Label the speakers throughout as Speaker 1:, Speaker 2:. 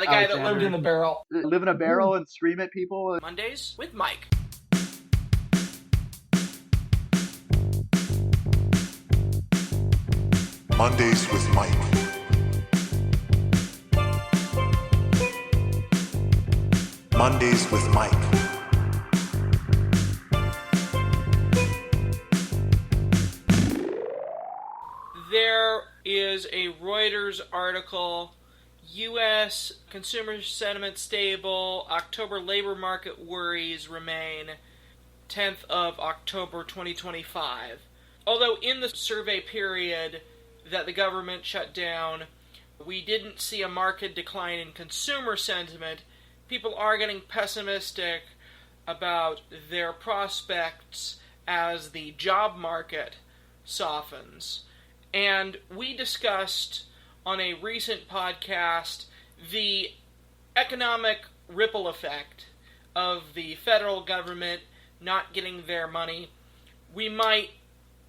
Speaker 1: The guy that lived
Speaker 2: Alexander.
Speaker 1: in the barrel.
Speaker 2: Live in a barrel and scream at people.
Speaker 1: Mondays with Mike.
Speaker 3: Mondays with Mike. Mondays with Mike.
Speaker 1: There is a Reuters article, U.S. consumer sentiment stable, October labor market worries remain, 10th of October 2025. Although in the survey period that the government shut down, we didn't see a marked decline in consumer sentiment, people are getting pessimistic about their prospects as the job market softens. And we discussed on a recent podcast the economic ripple effect of the federal government not getting their money. We might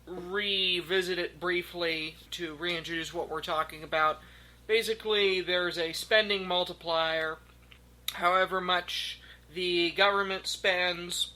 Speaker 1: revisit it briefly to reintroduce what we're talking about. Basically, there's a spending multiplier. However much the government spends,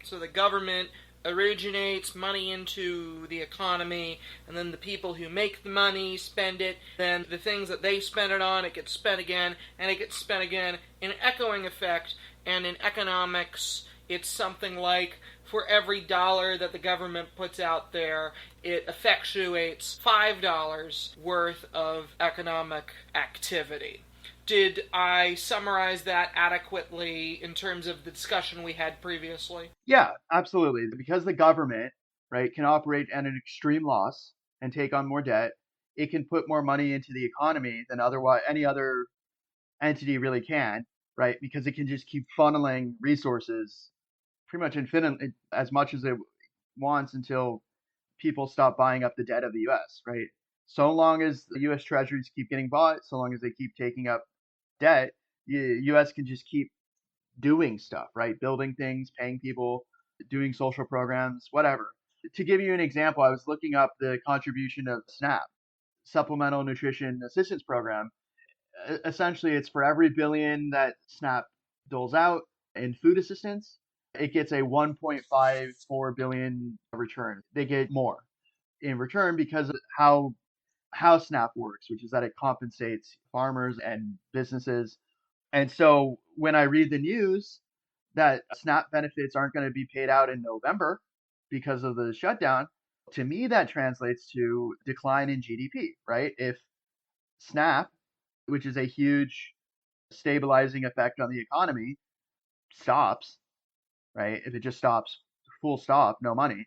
Speaker 1: so the government originates money into the economy, and then the people who make the money spend it, then the things that they spend it on, it gets spent again, and it gets spent again, in an echoing effect. And in economics, it's something like, for every dollar that the government puts out there, it effectuates $5 worth of economic activity. Did I summarize that adequately in terms of the discussion we had previously?
Speaker 2: Yeah, absolutely. Because the government, right, can operate at an extreme loss and take on more debt, it can put more money into the economy than otherwise any other entity really can, right? Because it can just keep funneling resources pretty much infinitely as much as it wants until people stop buying up the debt of the US, right? So long as the US treasuries keep getting bought, so long as they keep taking up debt, the US can just keep doing stuff, right? Building things, paying people, doing social programs, whatever. To give you an example, I was looking up the contribution of SNAP, Supplemental Nutrition Assistance Program. Essentially, it's for every billion that SNAP doles out in food assistance, it gets a 1.54 billion return. They get more in return because of how SNAP works, which is that it compensates farmers and businesses. And so when I read the news that SNAP benefits aren't going to be paid out in November because of the shutdown, to me that translates to decline in GDP, right? If SNAP, which is a huge stabilizing effect on the economy, stops, right? If it just stops, full stop, no money,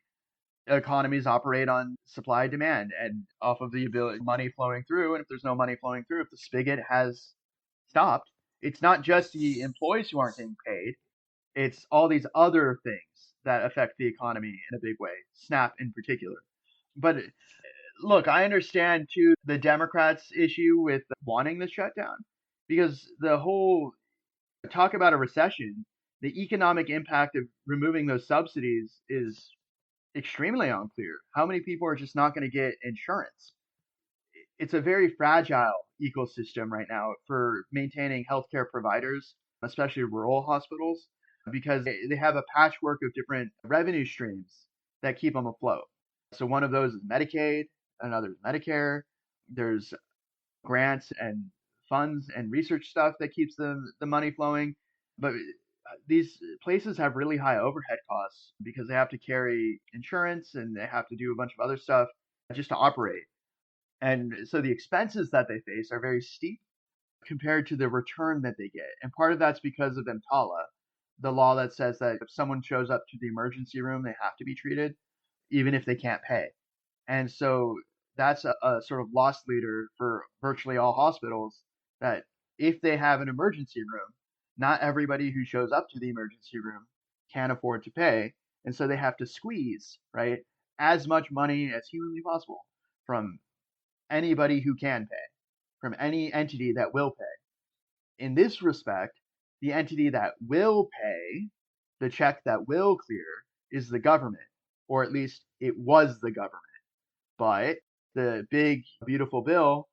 Speaker 2: economies operate on supply demand and off of the ability money flowing through. And if there's no money flowing through, if the spigot has stopped, it's not just the employees who aren't getting paid, it's all these other things that affect the economy in a big way, SNAP in particular. But look, I understand too the Democrats' issue with wanting the shutdown because the whole talk about a recession, the economic impact of removing those subsidies is extremely unclear. How many people are just not going to get insurance? It's a very fragile ecosystem right now for maintaining healthcare providers, especially rural hospitals, because they have a patchwork of different revenue streams that keep them afloat. So one of those is Medicaid, another is Medicare. There's grants and funds and research stuff that keeps the money flowing. But these places have really high overhead costs because they have to carry insurance and they have to do a bunch of other stuff just to operate. And so the expenses that they face are very steep compared to the return that they get. And part of that's because of EMTALA, the law that says that if someone shows up to the emergency room, they have to be treated, even if they can't pay. And so that's a sort of loss leader for virtually all hospitals, that if they have an emergency room, not everybody who shows up to the emergency room can afford to pay. And so they have to squeeze, right, as much money as humanly possible from anybody who can pay, from any entity that will pay. In this respect, the entity that will pay, the check that will clear, is the government, or at least it was the government. But the big, beautiful bill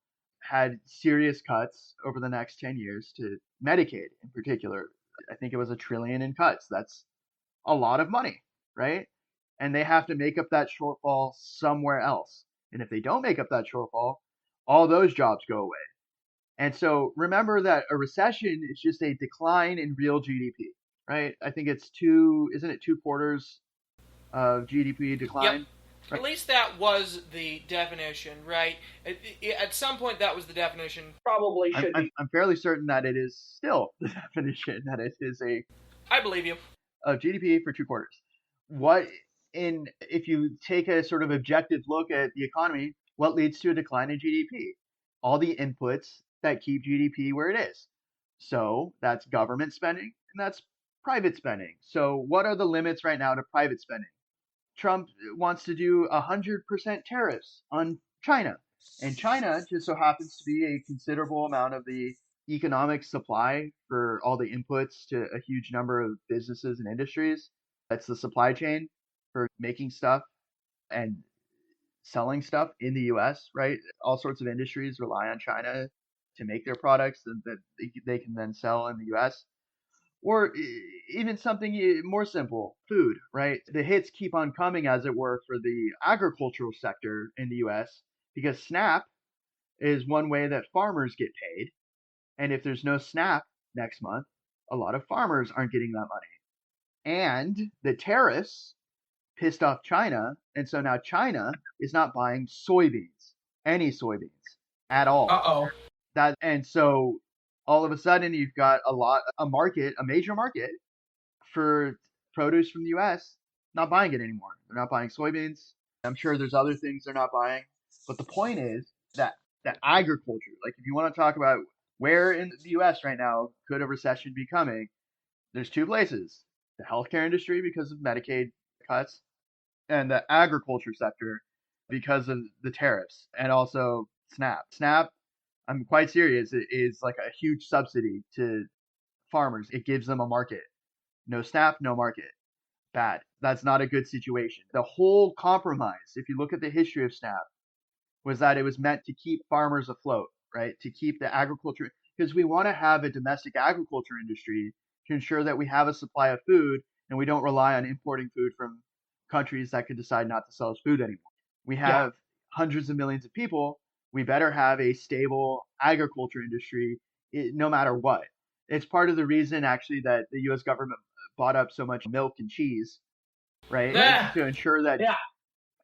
Speaker 2: had serious cuts over the next 10 years to Medicaid in particular. I think it was $1 trillion in cuts. That's a lot of money, right? And they have to make up that shortfall somewhere else. And if they don't make up that shortfall, all those jobs go away. And so remember that a recession is just a decline in real GDP, right? I think it's isn't it 2 quarters of GDP
Speaker 1: Yep.
Speaker 2: decline? Right?
Speaker 1: At least that was the definition, right? At some point, that was the definition.
Speaker 4: Probably should be.
Speaker 2: I'm fairly certain that it is still the definition that it is
Speaker 1: I believe you.
Speaker 2: of GDP for 2 quarters. If you take a sort of objective look at the economy, what leads to a decline in GDP? All the inputs that keep GDP where it is. So that's government spending and that's private spending. So what are the limits right now to private spending? Trump wants to do 100% tariffs on China. And China just so happens to be a considerable amount of the economic supply for all the inputs to a huge number of businesses and industries. That's the supply chain for making stuff and selling stuff in the US, right? All sorts of industries rely on China to make their products that they can then sell in the US. Or even something more simple, food, right? The hits keep on coming, as it were, for the agricultural sector in the US because SNAP is one way that farmers get paid. And if there's no SNAP next month, a lot of farmers aren't getting that money. And the tariffs pissed off China. And so now China is not buying any soybeans at all. And so all of a sudden you've got a major market for produce from the US not buying it anymore. They're not buying soybeans. I'm sure there's other things they're not buying. But the point is that agriculture, like if you want to talk about where in the US right now could a recession be coming, there's two places. The healthcare industry because of Medicaid cuts and the agriculture sector because of the tariffs and also SNAP. SNAP, I'm quite serious, it is like a huge subsidy to farmers. It gives them a market. No SNAP, no market. Bad. That's not a good situation. The whole compromise, if you look at the history of SNAP, was that it was meant to keep farmers afloat, right? To keep the agriculture, because we want to have a domestic agriculture industry to ensure that we have a supply of food and we don't rely on importing food from countries that could decide not to sell us food anymore. We have hundreds of millions of people. We better have a stable agriculture industry no matter what. It's part of the reason, actually, that the U.S. government bought up so much milk and cheese, right? To ensure that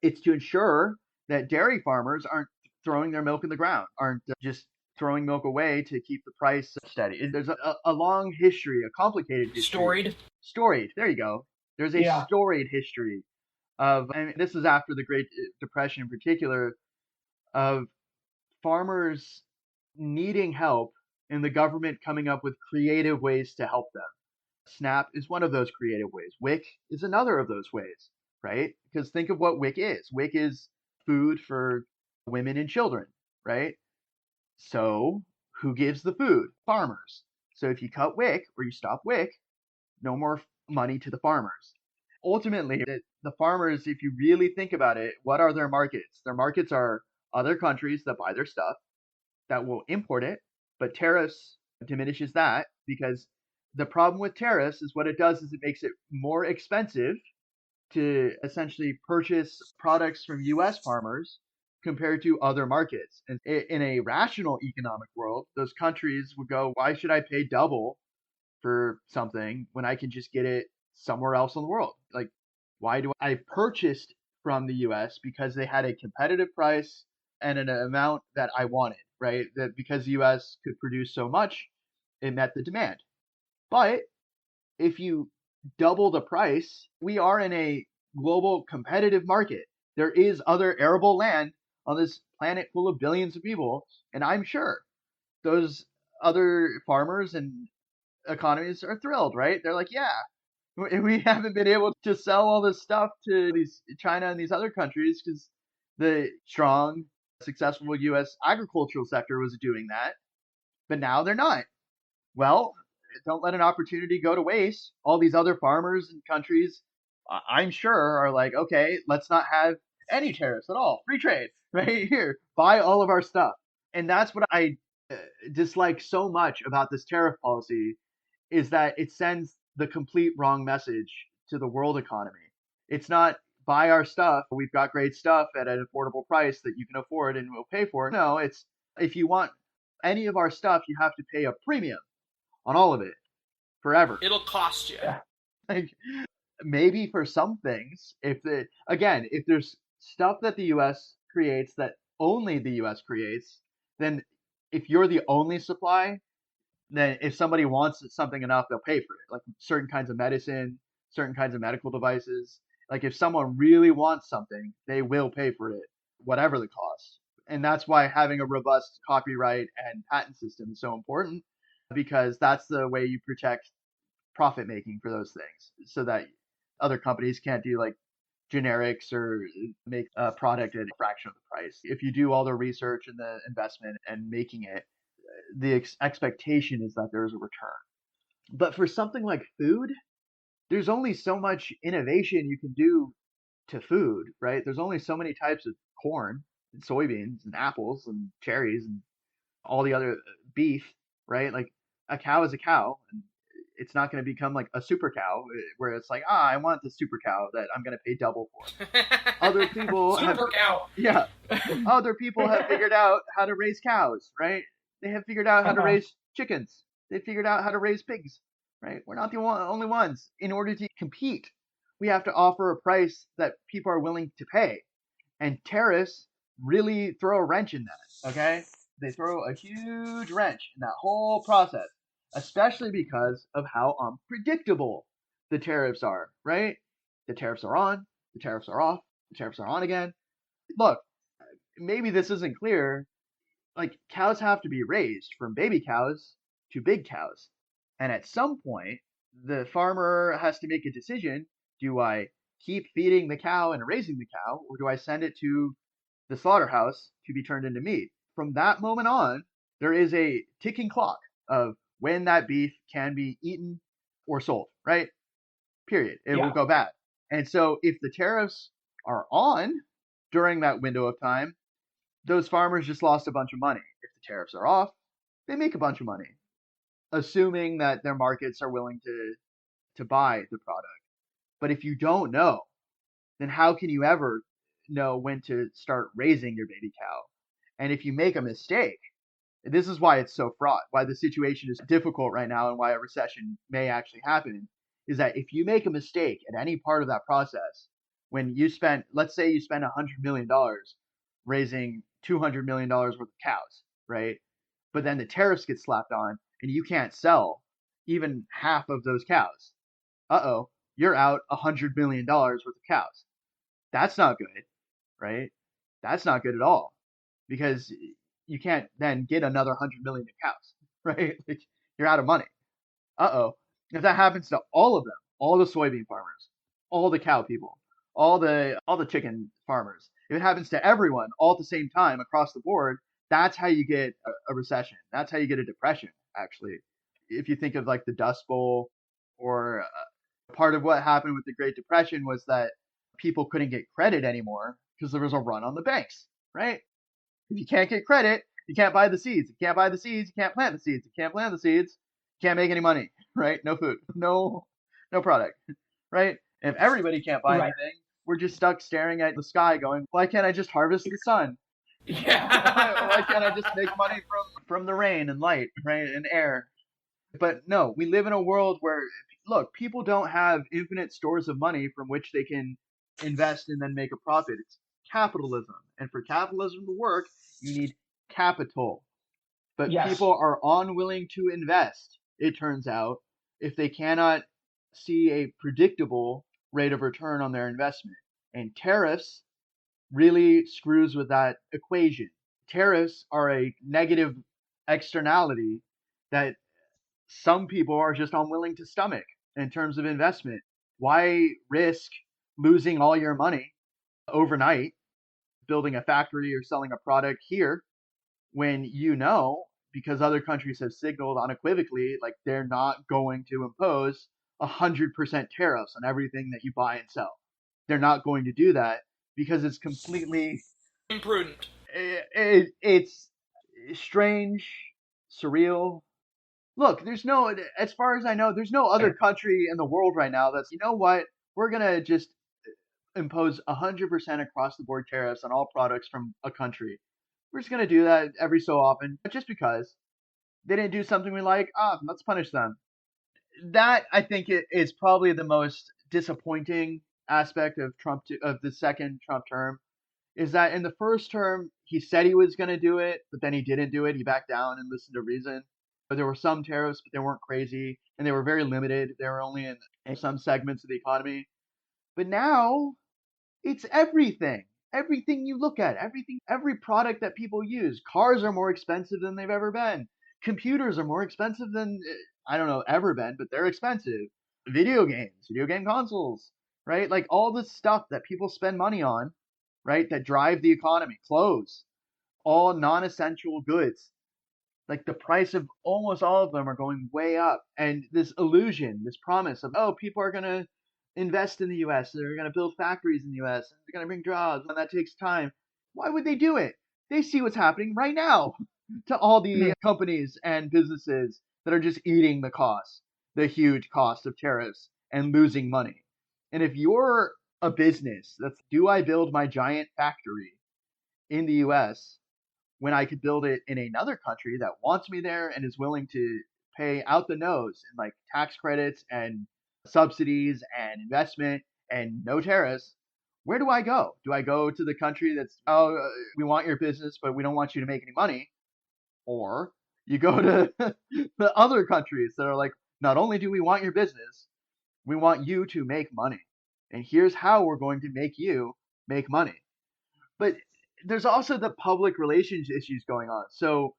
Speaker 2: it's to ensure that dairy farmers aren't throwing their milk in the ground, aren't just throwing milk away to keep the price steady. There's a long history, a complicated history. Storied. There you go. There's a storied history of, and this is after the Great Depression in particular, of farmers needing help and the government coming up with creative ways to help them. SNAP is one of those creative ways. WIC is another of those ways, right? Because think of what WIC is. WIC is food for women and children, right? So who gives the food? Farmers. So if you cut WIC or you stop WIC, no more money to the farmers. Ultimately, the farmers, if you really think about it, what are their markets? Their markets are other countries that buy their stuff that will import it, but tariffs diminishes that because the problem with tariffs is what it does is it makes it more expensive to essentially purchase products from US farmers compared to other markets. And in a rational economic world, those countries would go, why should I pay double for something when I can just get it somewhere else in the world? Like, why do I purchased from the US because they had a competitive price and an amount that I wanted, right? That because the US could produce so much, it met the demand. But if you double the price, we are in a global competitive market. There is other arable land on this planet full of billions of people, and I'm sure those other farmers and economies are thrilled, right? They're like, yeah, we haven't been able to sell all this stuff to these China and these other countries because the strong, successful U.S. agricultural sector was doing that, but now they're not. Well, don't let an opportunity go to waste. All these other farmers and countries, I'm sure, are like, okay, let's not have any tariffs at all. Free trade, right here. Buy all of our stuff. And that's what I dislike so much about this tariff policy is that it sends the complete wrong message to the world economy. It's not buy our stuff. We've got great stuff at an affordable price that you can afford and we'll pay for it. No, it's if you want any of our stuff, you have to pay a premium on all of it forever.
Speaker 1: It'll cost you.
Speaker 4: Yeah.
Speaker 2: Like maybe for some things, if there's stuff that the US creates that only the US creates, then if you're the only supply, then if somebody wants something enough, they'll pay for it. Like certain kinds of medicine, certain kinds of medical devices. Like if someone really wants something, they will pay for it, whatever the cost. And that's why having a robust copyright and patent system is so important because that's the way you protect profit making for those things so that other companies can't do like generics or make a product at a fraction of the price. If you do all the research and the investment and making it, the expectation is that there's a return. But for something like food, there's only so much innovation you can do to food, right? There's only so many types of corn and soybeans and apples and cherries and all the other beef, right? Like a cow is a cow, and it's not going to become like a super cow where it's like, I want the super cow that I'm going to pay double for. Other people
Speaker 1: Super cow.
Speaker 2: Yeah, other people have figured out how to raise cows, right? They have figured out how to raise chickens. They figured out how to raise pigs, right? We're not the only ones. In order to compete, we have to offer a price that people are willing to pay. And tariffs really throw a wrench in that, okay? They throw a huge wrench in that whole process, especially because of how unpredictable the tariffs are, right? The tariffs are on, the tariffs are off, the tariffs are on again. Look, maybe this isn't clear. Like, cows have to be raised from baby cows to big cows. And at some point, the farmer has to make a decision. Do I keep feeding the cow and raising the cow, or do I send it to the slaughterhouse to be turned into meat? From that moment on, there is a ticking clock of when that beef can be eaten or sold, right? Period. It will go bad. And so if the tariffs are on during that window of time, those farmers just lost a bunch of money. If the tariffs are off, they make a bunch of money, assuming that their markets are willing to buy the product. But if you don't know, then how can you ever know when to start raising your baby cow? And if you make a mistake, this is why it's so fraught, why the situation is difficult right now, and why a recession may actually happen, is that if you make a mistake at any part of that process, when you spend, let's say you spend $100 million raising $200 million worth of cows, right? But then the tariffs get slapped on and you can't sell even half of those cows. Uh-oh, you're out $100 million worth of cows. That's not good, right? That's not good at all because you can't then get another 100 million cows, right? Like, you're out of money. Uh-oh. If that happens to all of them, all the soybean farmers, all the cow people, all the chicken farmers, if it happens to everyone all at the same time across the board, that's how you get a recession. That's how you get a depression, actually. If you think of like the Dust Bowl, or part of what happened with the Great Depression was that people couldn't get credit anymore because there was a run on the banks, right? If you can't get credit, you can't buy the seeds. You can't buy the seeds, you can't plant the seeds. You can't plant the seeds, you can't make any money, right? No food, no product, right? And if everybody can't buy anything, we're just stuck staring at the sky going, why can't I just harvest the sun?
Speaker 1: Yeah.
Speaker 2: Why can't I just make money from the rain and light, right, and air? But no, we live in a world where, look, people don't have infinite stores of money from which they can invest and then make a profit. It's capitalism. And for capitalism to work, you need capital. But people are unwilling to invest, it turns out, if they cannot see a predictable rate of return on their investment. And tariffs really screws with that equation. Tariffs are a negative externality that some people are just unwilling to stomach in terms of investment. Why risk losing all your money overnight building a factory or selling a product here when you know, because other countries have signaled unequivocally, like they're not going to impose 100% tariffs on everything that you buy and sell. They're not going to do that because it's completely
Speaker 1: Imprudent.
Speaker 2: it's strange, surreal. Look, as far as I know, there's no other country in the world right now that's, you know what, we're gonna just impose 100% across the board tariffs on all products from a country. We're just gonna do that every so often, just because they didn't do something we like. Let's punish them. That I think it is probably the most disappointing aspect of of the second Trump term is that in the first term he said he was going to do it, but then he didn't do it. He backed down and listened to reason. But there were some tariffs, but they weren't crazy and they were very limited. They were only in some segments of the economy. But now it's everything. Everything you look at, every product that people use. Cars are more expensive than they've ever been. Computers are more expensive than I don't know ever been, but they're expensive. Video game consoles, right? Like all this stuff that people spend money on, right? That drive the economy. Clothes, all non-essential goods, like the price of almost all of them are going way up. And this illusion, this promise of, oh, people are going to invest in the US, they're going to build factories in the US, they're going to bring jobs, and that takes time. Why would they do it? They see what's happening right now to all the companies and businesses that are just eating the huge cost of tariffs and losing money. And if you're a business that's, do I build my giant factory in the US when I could build it in another country that wants me there and is willing to pay out the nose in like tax credits and subsidies and investment and no tariffs? Where do I go? Do I go to the country that's, oh, we want your business, but we don't want you to make any money? Or you go to the other countries that are like, not only do we want your business, we want you to make money. And here's how we're going to make you make money. But there's also the public relations issues going on. So,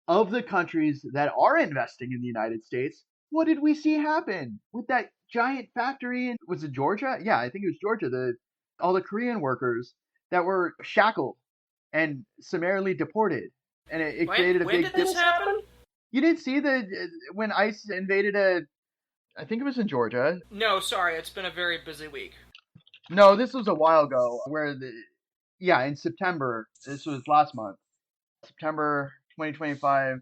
Speaker 2: of the countries that are investing in the United States, what did we see happen with that giant factory in, was it Georgia? Yeah, I think it was Georgia. All the Korean workers that were shackled and summarily deported, and it created a
Speaker 1: When
Speaker 2: big.
Speaker 1: did this happen?
Speaker 2: You didn't see the when ICE invaded a. I think it was in Georgia.
Speaker 1: No, sorry, it's been a very busy week.
Speaker 2: No, this was a while ago. Yeah, in September. This was last month. September 2025,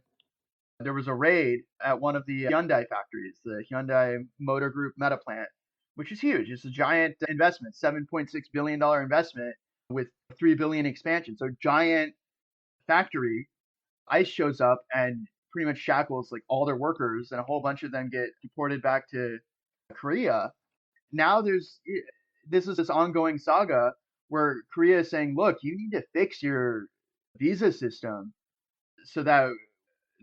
Speaker 2: there was a raid at one of the Hyundai factories, the Hyundai Motor Group Meta plant, which is huge. It's a giant investment, $7.6 billion investment with $3 billion expansion. So giant factory. ICE shows up and pretty much shackles like all their workers, and a whole bunch of them get deported back to Korea. Now this is this ongoing saga where Korea is saying, look, you need to fix your visa system so that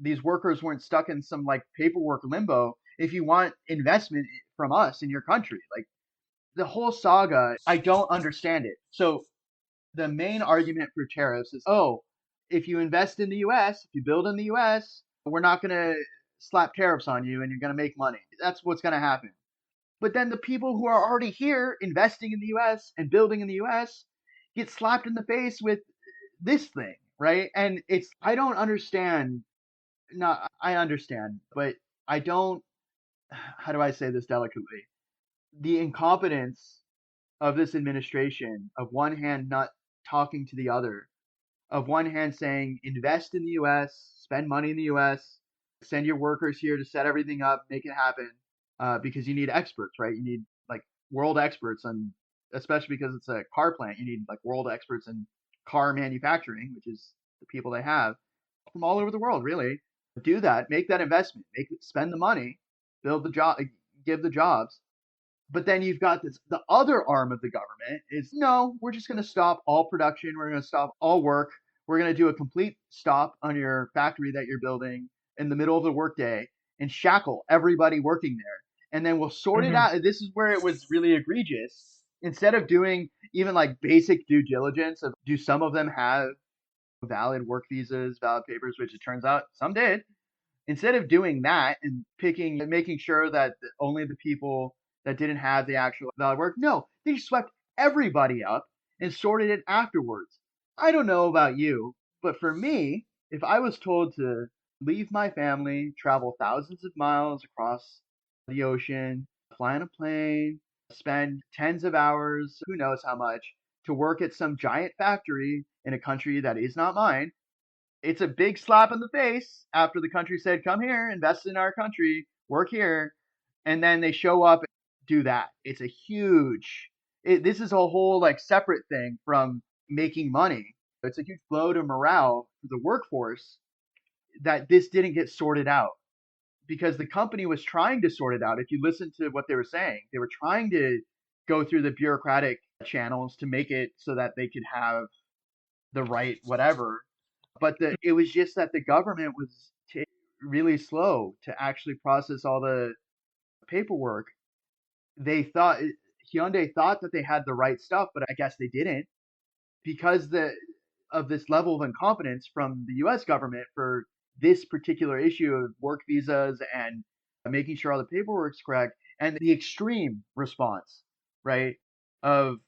Speaker 2: these workers weren't stuck in some like paperwork limbo if you want investment from us in your country. Like the whole saga, I don't understand it. So the main argument for tariffs is, oh, if you invest in the US, if you build in the US, we're not going to slap tariffs on you and you're going to make money. That's what's going to happen. But then the people who are already here investing in the US and building in the US get slapped in the face with this thing, right? And I don't understand. No, I understand, but I don't, how do I say this delicately? The incompetence of this administration, of one hand not talking to the other, of one hand saying invest in the US, spend money in the US, send your workers here to set everything up, make it happen, because you need experts, right? You need like world experts, and especially because it's a car plant, you need like world experts in car manufacturing, which is the people they have from all over the world, really. Do that, make that investment, spend the money, build the job, give the jobs. But then you've got the other arm of the government is, no, we're just going to stop all production. We're going to stop all work. We're going to do a complete stop on your factory that you're building in the middle of the workday and shackle everybody working there. And then we'll sort it out. This is where it was really egregious. Instead of doing even like basic due diligence of, do some of them have valid work visas, valid papers, which it turns out some did. Instead of doing that and making sure that only the people that didn't have the actual valid work, no, they swept everybody up and sorted it afterwards. I don't know about you, but for me, if I was told to leave my family, travel thousands of miles across the ocean, fly on a plane, spend tens of hours, who knows how much, to work at some giant factory in a country that is not mine, It's a big slap in the face after the country said, come here, invest in our country, work here. And then they show up and do that. It's a huge, this is a whole like separate thing from making money. It's a huge blow to morale for the workforce that this didn't get sorted out because the company was trying to sort it out. If you listen to what they were saying, they were trying to go through the bureaucratic channels to make it so that they could have the right whatever. But it was just that the government was really slow to actually process all the paperwork. They thought Hyundai thought that they had the right stuff, but I guess they didn't because of this level of incompetence from the U.S. government for this particular issue of work visas and making sure all the paperwork's correct, and the extreme response, right, of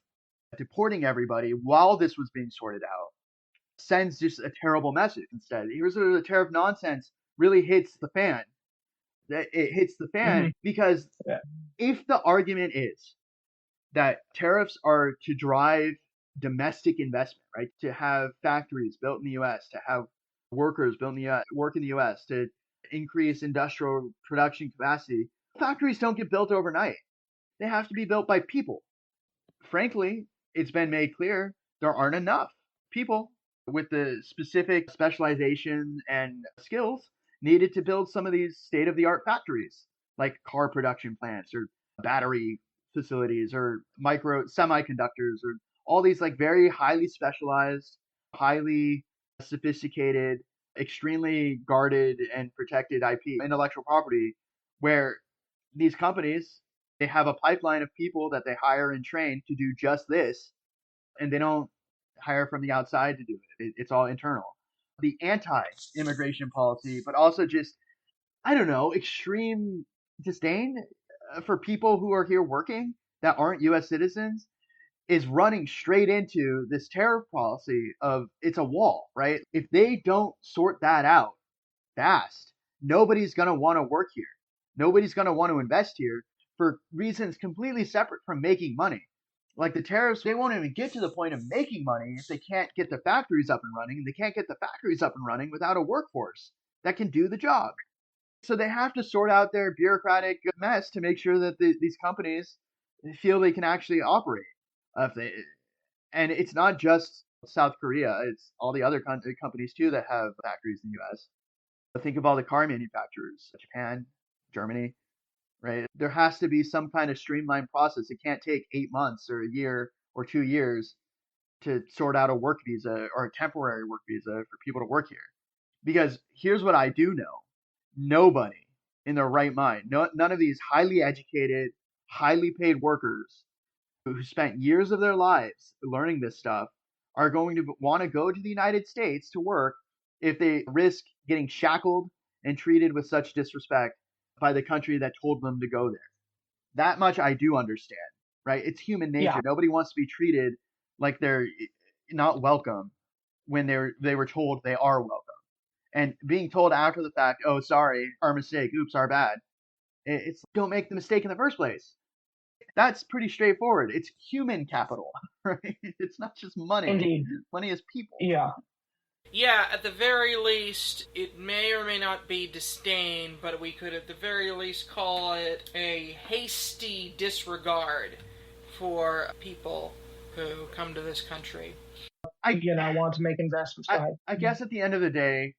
Speaker 2: deporting everybody while this was being sorted out sends just a terrible message instead. Here's where the tariff nonsense really hits the fan. It hits the fan because
Speaker 4: Yeah.
Speaker 2: if the argument is that tariffs are to drive domestic investment, right? To have factories built in the US, to have workers built in the US, work in the US, to increase industrial production capacity. Factories don't get built overnight. They have to be built by people. Frankly, it's been made clear there aren't enough people with the specific specialization and skills needed to build some of these state of the art factories, like car production plants or battery facilities or micro semiconductors or all these like very highly specialized, highly sophisticated, extremely guarded and protected IP, intellectual property, where these companies they have a pipeline of people that they hire and train to do just this, and they don't hire from the outside to do it. It's all internal. The anti-immigration policy, but also just I don't know, extreme disdain for people who are here working that aren't U.S. citizens is running straight into this tariff policy of it's a wall, right? If they don't sort that out fast, nobody's going to want to work here. Nobody's going to want to invest here for reasons completely separate from making money. Like the tariffs, they won't even get to the point of making money if they can't get the factories up and running. And they can't get the factories up and running without a workforce that can do the job. So they have to sort out their bureaucratic mess to make sure that these companies feel they can actually operate. If they, and it's not just South Korea; it's all the other companies too that have factories in the U.S. Think of all the car manufacturers, Japan, Germany, right? There has to be some kind of streamlined process. It can't take 8 months or a year or 2 years to sort out a work visa or a temporary work visa for people to work here. Because here's what I do know. Nobody in their right mind, none of these highly educated, highly paid workers who spent years of their lives learning this stuff are going to want to go to the United States to work if they risk getting shackled and treated with such disrespect by the country that told them to go there. That much I do understand, right? It's human nature.
Speaker 4: Yeah.
Speaker 2: Nobody wants to be treated like they're not welcome when they were told they are welcome. And being told after the fact, oh, sorry, our mistake, oops, our bad. It's don't make the mistake in the first place. That's pretty straightforward. It's human capital, right? It's not just money.
Speaker 4: Indeed.
Speaker 2: Money is people.
Speaker 4: Yeah.
Speaker 1: Yeah, at the very least, it may or may not be disdain, but we could at the very least call it a hasty disregard for people who come to this country.
Speaker 4: I want to make investments.
Speaker 2: I guess at the end of the day,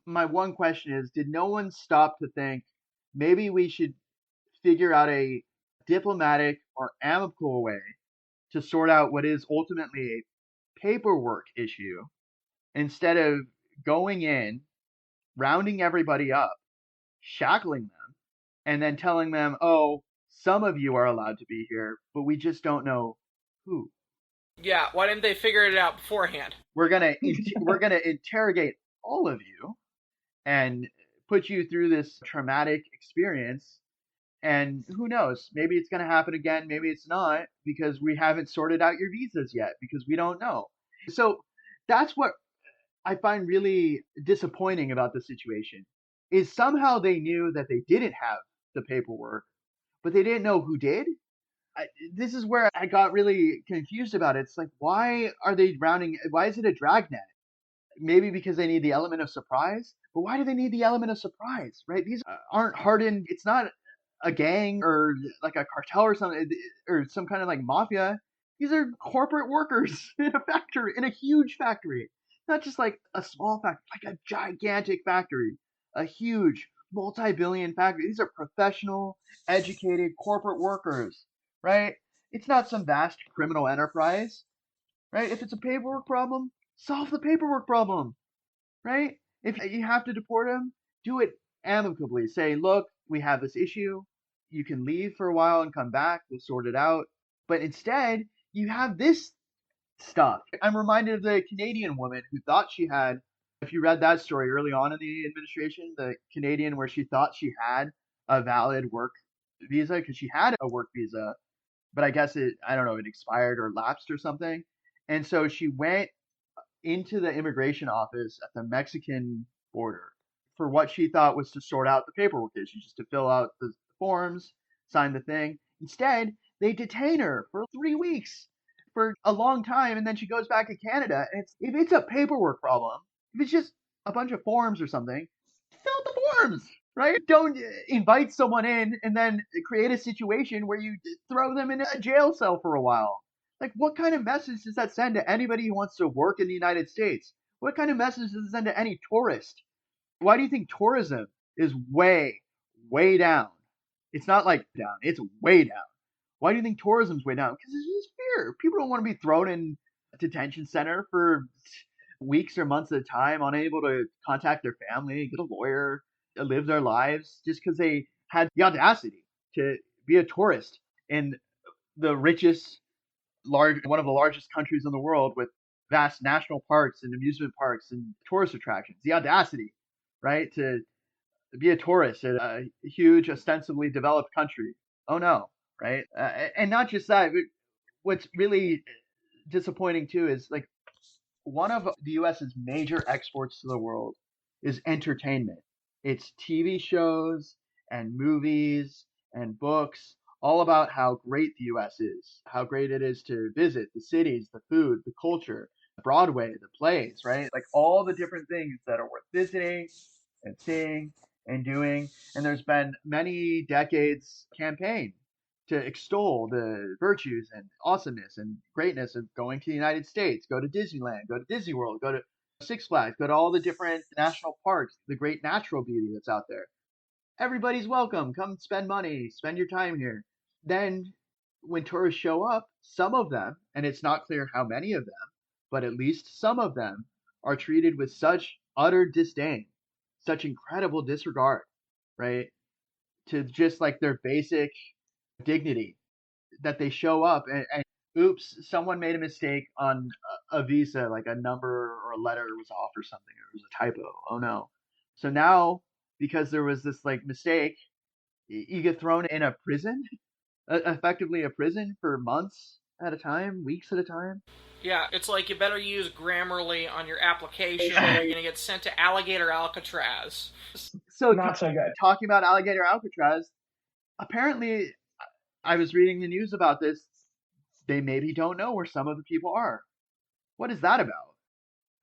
Speaker 2: my one question is, did no one stop to think maybe we should figure out a diplomatic or amicable way to sort out what is ultimately a paperwork issue instead of going in, rounding everybody up, shackling them, and then telling them, oh, some of you are allowed to be here, but we just don't know who.
Speaker 1: Yeah, why didn't they figure it out beforehand?
Speaker 2: We're gonna interrogate all of you and put you through this traumatic experience. And who knows? Maybe it's going to happen again. Maybe it's not because we haven't sorted out your visas yet because we don't know. So that's what I find really disappointing about the situation is somehow they knew that they didn't have the paperwork, but they didn't know who did. This is where I got really confused about it. It's like, why are they rounding? Why is it a dragnet? maybe because they need the element of surprise. But why do they need the element of surprise, right? These aren't hardened. It's not a gang or like a cartel or something or some kind of like mafia. These are corporate workers in a factory, in a huge factory. Not just like a small factory, like a gigantic factory, a huge multi-billion factory. These are professional, educated corporate workers, right? It's not some vast criminal enterprise, right? If it's a paperwork problem, solve the paperwork problem, right? If you have to deport him, do it amicably. Say, look, we have this issue. You can leave for a while and come back. We'll sort it out. But instead, you have this stuff. I'm reminded of the Canadian woman who thought she had, if you read that story early on in the administration, the Canadian where she thought she had a valid work visa because she had a work visa, but I guess I don't know, it expired or lapsed or something. And so she went into the immigration office at the Mexican border for what she thought was to sort out the paperwork issues, just to fill out the forms, sign the thing. Instead, they detain her for 3 weeks for a long time, and then she goes back to Canada. And if it's a paperwork problem, if it's just a bunch of forms or something, fill out the forms, right? Don't invite someone in and then create a situation where you throw them in a jail cell for a while. Like, what kind of message does that send to anybody who wants to work in the United States? What kind of message does it send to any tourist? Why do you think tourism is way, way down? It's not like down, it's way down. Why do you think tourism's way down? Because it's just fear. People don't want to be thrown in a detention center for weeks or months at a time, unable to contact their family, get a lawyer, live their lives, just because they had the audacity to be a tourist in the richest, one of the largest countries in the world with vast national parks and amusement parks and tourist attractions. The audacity, right, to be a tourist in a huge, ostensibly developed country. Oh no, right? And not just that. What's really disappointing too is like one of the U.S.'s major exports to the world is entertainment. It's TV shows and movies and books, all about how great the U.S. is, how great it is to visit, the cities, the food, the culture, Broadway, the plays, right? Like all the different things that are worth visiting and seeing and doing. And there's been many decades campaign to extol the virtues and awesomeness and greatness of going to the United States, go to Disneyland, go to Disney World, go to Six Flags, go to all the different national parks, the great natural beauty that's out there. Everybody's welcome. Come spend money, spend your time here. Then when tourists show up, some of them, and it's not clear how many of them, but at least some of them are treated with such utter disdain, such incredible disregard, right? To just like their basic dignity that they show up and oops, someone made a mistake on a visa, like a number or a letter was off or something. It was a typo. Oh no. So now, because there was this like mistake, you get thrown in a prison, effectively a prison for months at a time, weeks at a time.
Speaker 1: Yeah, it's like you better use Grammarly on your application or you're going to get sent to Alligator Alcatraz.
Speaker 2: So,
Speaker 4: Not so good.
Speaker 2: talking about Alligator Alcatraz, apparently, I was reading the news about this. They maybe don't know where some of the people are. What is that about?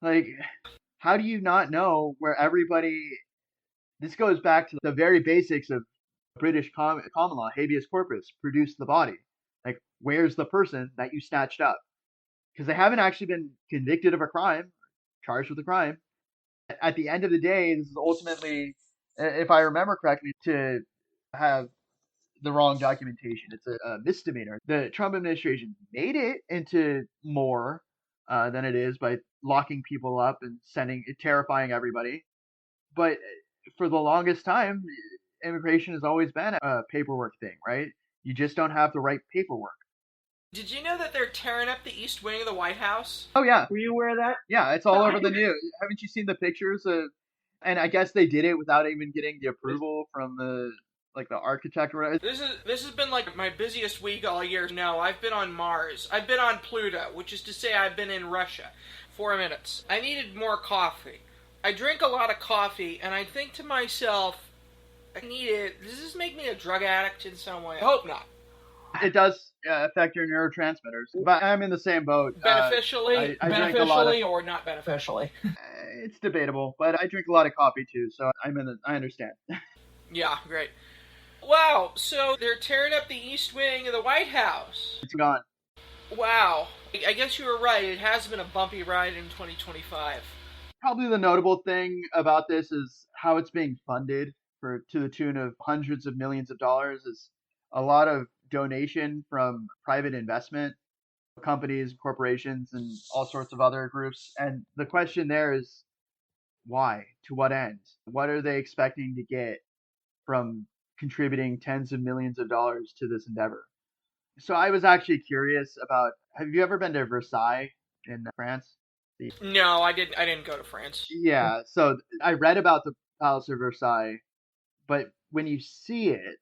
Speaker 2: Like, how do you not know where everybody? This goes back to the very basics of British common law, habeas corpus, produce the body. Like, where's the person that you snatched up? Because they haven't actually been convicted of a crime, charged with a crime. At the end of the day, this is ultimately, if I remember correctly, to have the wrong documentation. It's a misdemeanor. The Trump administration made it into more than it is by locking people up and terrifying everybody. But for the longest time, immigration has always been a paperwork thing, right? You just don't have the right paperwork.
Speaker 1: Did you know that they're tearing up the East Wing of the White House?
Speaker 2: Oh yeah,
Speaker 4: Were you aware of that?
Speaker 2: yeah, it's all over the news. Haven't you seen the pictures of? And I guess they did it without even getting the approval from the architect or whatever.
Speaker 1: This has been like my busiest week all year. No, I've been on Mars. I've been on Pluto, which is to say I've been in Russia. 4 minutes. I needed more coffee. I drink a lot of coffee, and I think to myself, I need it. Does this make me a drug addict in some way? I hope not.
Speaker 2: It does affect your neurotransmitters. But I'm in the same boat.
Speaker 1: Beneficially,
Speaker 2: I drink a lot of.
Speaker 1: beneficially, or not beneficially?
Speaker 2: It's debatable, but I drink a lot of coffee too, so I understand.
Speaker 1: Yeah, great. Wow, so they're tearing up the East Wing of the White House.
Speaker 2: It's gone.
Speaker 1: Wow. I guess you were right. It has been a bumpy ride in 2025.
Speaker 2: Probably the notable thing about this is how it's being funded to the tune of hundreds of millions of dollars. Is a lot of donation from private investment companies, corporations, and all sorts of other groups. And the question there is why? To what end? What are they expecting to get from contributing tens of millions of dollars to this endeavor? So I was actually curious about, have you ever been to Versailles in France?
Speaker 1: No, I didn't. I didn't go to France.
Speaker 2: Yeah, so I read about the Palace of Versailles, but when you see it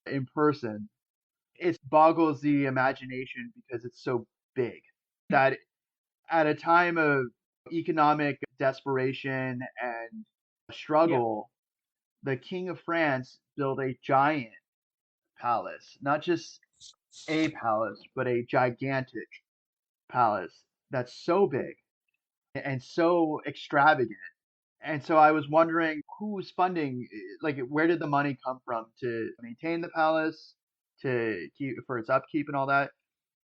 Speaker 2: in person, it boggles the imagination because it's so big that at a time of economic desperation and struggle, the King of France built a giant palace, not just a palace, but a gigantic palace that's so big and so extravagant. And so I was wondering who's funding, like, where did the money come from to maintain the palace, to keep for its upkeep and all that?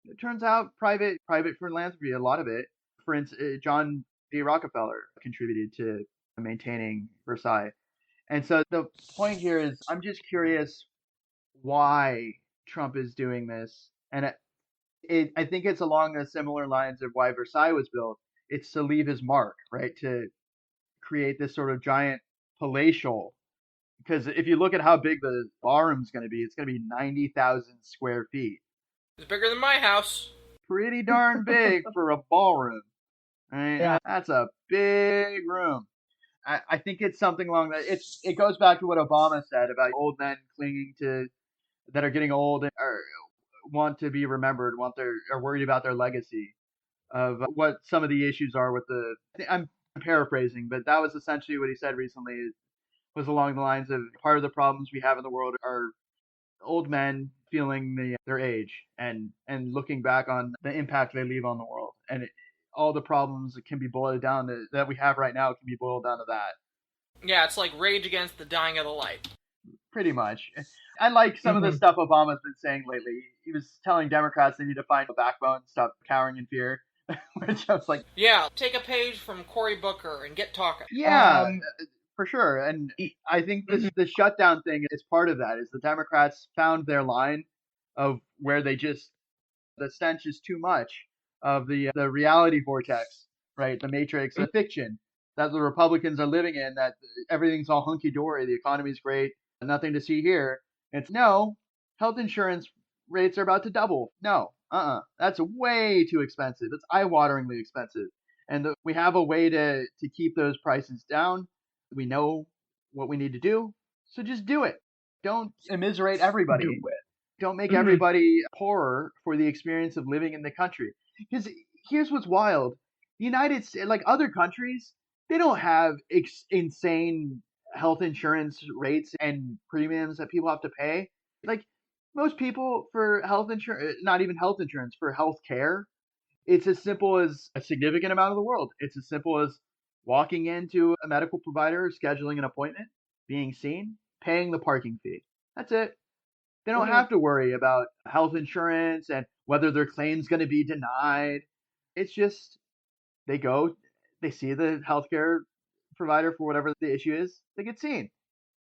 Speaker 2: It turns out private philanthropy, a lot of it. For instance, John D. Rockefeller contributed to maintaining Versailles. And so the point here is, I'm just curious why Trump is doing this, and I think it's along the similar lines of why Versailles was built. It's to leave his mark, right? To create this sort of giant palatial. Because if you look at how big the ballroom's going to be, it's going to be 90,000 square feet.
Speaker 1: It's bigger than my house.
Speaker 2: Pretty darn big for a ballroom. Right?
Speaker 4: Yeah.
Speaker 2: That's a big room. I think it's something along that. It goes back to what Obama said about old men that are getting old and or want to be remembered, are worried about their legacy of what some of the issues are with the. I'm paraphrasing, but that was essentially what he said recently. Was along the lines of part of the problems we have in the world are old men feeling their age and looking back on the impact they leave on the world, and all the problems that can be boiled down that we have right now can be boiled down to that.
Speaker 1: Yeah, it's like Rage Against the Dying of the Light.
Speaker 2: Pretty much. I like some of the stuff Obama's been saying lately. He was telling Democrats they need to find a backbone, stop cowering in fear. Which I was like,
Speaker 1: yeah, take a page from Cory Booker and get talking.
Speaker 2: Yeah, for sure. And I think the shutdown thing is part of that. Is the Democrats found their line of where the stench is too much of the reality vortex, right? The matrix, the fiction that the Republicans are living in. That everything's all hunky dory, the economy's great, nothing to see here. It's no, health insurance rates are about to double. No, that's way too expensive. It's eye-wateringly expensive. And we have a way to keep those prices down. We know what we need to do, so just do it. Don't immiserate everybody. Don't make everybody poorer for the experience of living in the country. Because here's what's wild: the United States, like other countries, they don't have insane health insurance rates and premiums that people have to pay. Like most people for health insurance, not even health insurance, for health care, it's as simple as a significant amount of the world. It's as simple as walking into a medical provider, scheduling an appointment, being seen, paying the parking fee. That's it. They don't have to worry about health insurance and whether their claim's going to be denied. It's just they go, they see the healthcare provider for whatever the issue is, they get seen.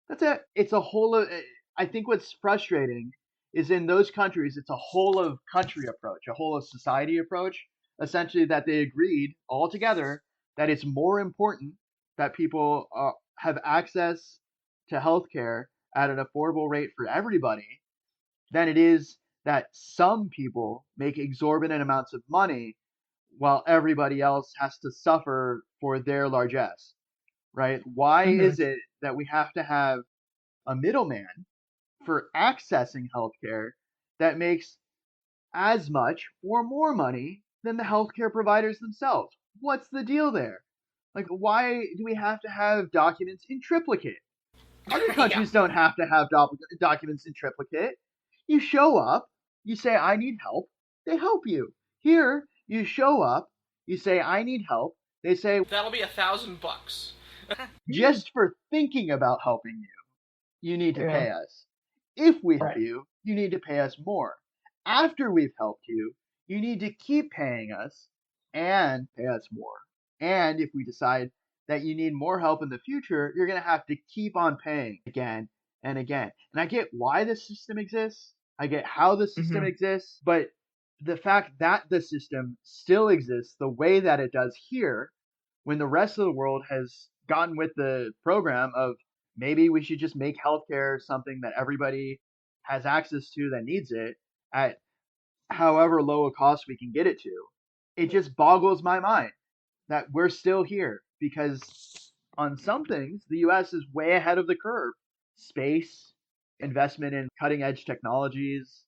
Speaker 2: That's it. It's a whole of, I think what's frustrating is in those countries, it's a whole of country approach, a whole of society approach, essentially that they agreed all together that it's more important that people have access to healthcare at an affordable rate for everybody than it is that some people make exorbitant amounts of money while everybody else has to suffer for their largesse, right? Why is it that we have to have a middleman for accessing healthcare that makes as much or more money than the healthcare providers themselves? What's the deal there? Like, why do we have to have documents in triplicate? Other countries don't have to have documents in triplicate. You show up, You say, I need help. They help you. Here, you show up. You say, I need help. They say,
Speaker 1: That'll be $1,000.
Speaker 2: just for thinking about helping you need to
Speaker 4: Yeah.
Speaker 2: pay us. If we help
Speaker 4: Right.
Speaker 2: you, you need to pay us more. After we've helped you, you need to keep paying us and pay us more. And if we decide that you need more help in the future, you're going to have to keep on paying again and again. And I get why the system exists. I get how the system
Speaker 4: Hmm.
Speaker 2: exists, but the fact that the system still exists the way that it does here, when the rest of the world has gotten with the program of maybe we should just make healthcare something that everybody has access to that needs it at however low a cost we can get it to. It just boggles my mind that we're still here because on some things, the US is way ahead of the curve. Space, investment in cutting edge technologies,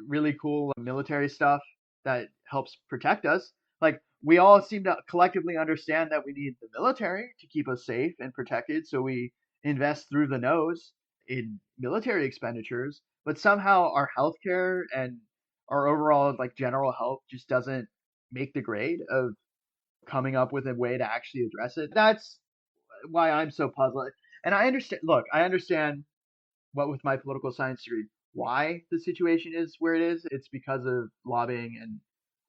Speaker 2: really cool military stuff that helps protect us. Like, we all seem to collectively understand that we need the military to keep us safe and protected, so we invest through the nose in military expenditures, but somehow our healthcare and our overall like general health just doesn't make the grade of coming up with a way to actually address it. That's why I'm so puzzled. And I understand what with my political science degree, why the situation is where it is. It's because of lobbying and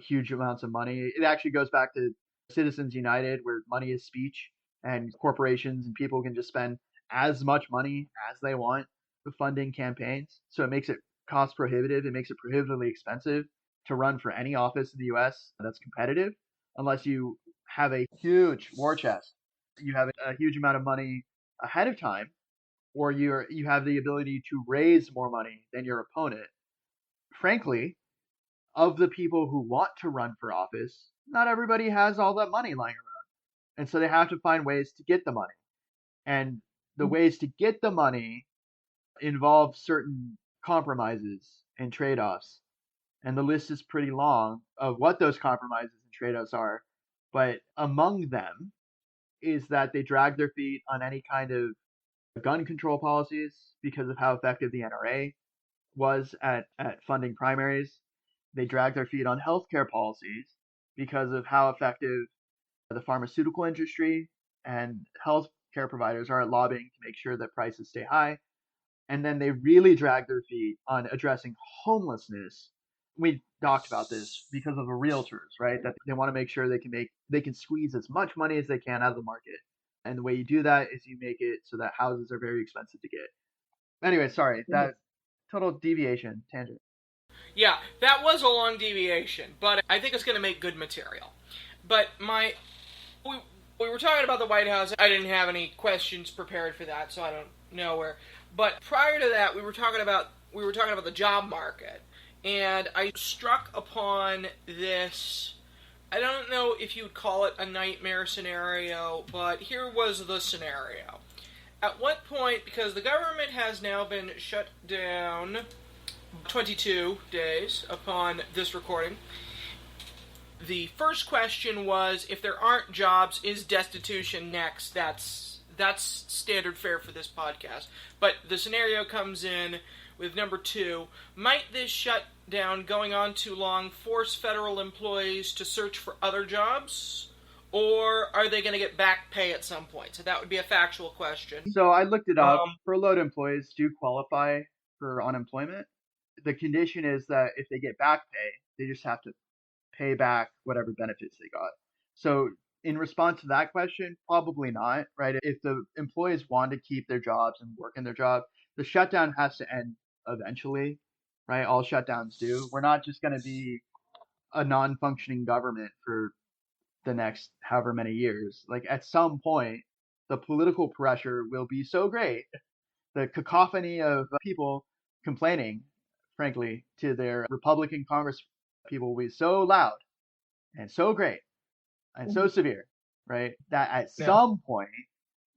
Speaker 2: huge amounts of money. It actually goes back to Citizens United, where money is speech, and corporations and people can just spend as much money as they want funding campaigns. So it makes it cost prohibitive. It makes it prohibitively expensive to run for any office in the US that's competitive unless you have a huge war chest. You have a huge amount of money ahead of time, or you have the ability to raise more money than your opponent. Frankly, of the people who want to run for office, not everybody has all that money lying around. And so they have to find ways to get the money. And the ways to get the money involve certain compromises and trade-offs. And the list is pretty long of what those compromises and trade-offs are. But among them is that they drag their feet on any kind of gun control policies because of how effective the NRA was at funding primaries. They drag their feet on healthcare policies because of how effective the pharmaceutical industry and healthcare providers are at lobbying to make sure that prices stay high. And then they really drag their feet on addressing homelessness. We talked about this because of the realtors, right? That they want to make sure they can squeeze as much money as they can out of the market. And the way you do that is you make it so that houses are very expensive to get. Anyway, sorry, that total deviation, tangent.
Speaker 1: Yeah, that was a long deviation, but I think it's going to make good material. But we, we were talking about the White House. I didn't have any questions prepared for that, so I don't know where. But prior to that, we were talking about the job market, and I struck upon this. I don't know if you would call it a nightmare scenario, but here was the scenario. At what point, because the government has now been shut down 22 days upon this recording, the first question was, if there aren't jobs, is destitution next? That's standard fare for this podcast. But the scenario comes in with number 2. Might this shutdown going on too long force federal employees to search for other jobs? Or are they going to get back pay at some point? So that would be a factual question.
Speaker 2: So I looked it up. Furloughed employees do qualify for unemployment. The condition is that if they get back pay, they just have to pay back whatever benefits they got. So in response to that question, probably not, right? If the employees want to keep their jobs and work in their job, the shutdown has to end eventually, right? All shutdowns do. We're not just going to be a non-functioning government for the next however many years. Like, at some point, the political pressure will be so great, the cacophony of people complaining, frankly, to their Republican Congress people will be so loud and so great and so severe, right? That at
Speaker 4: Yeah.
Speaker 2: some point,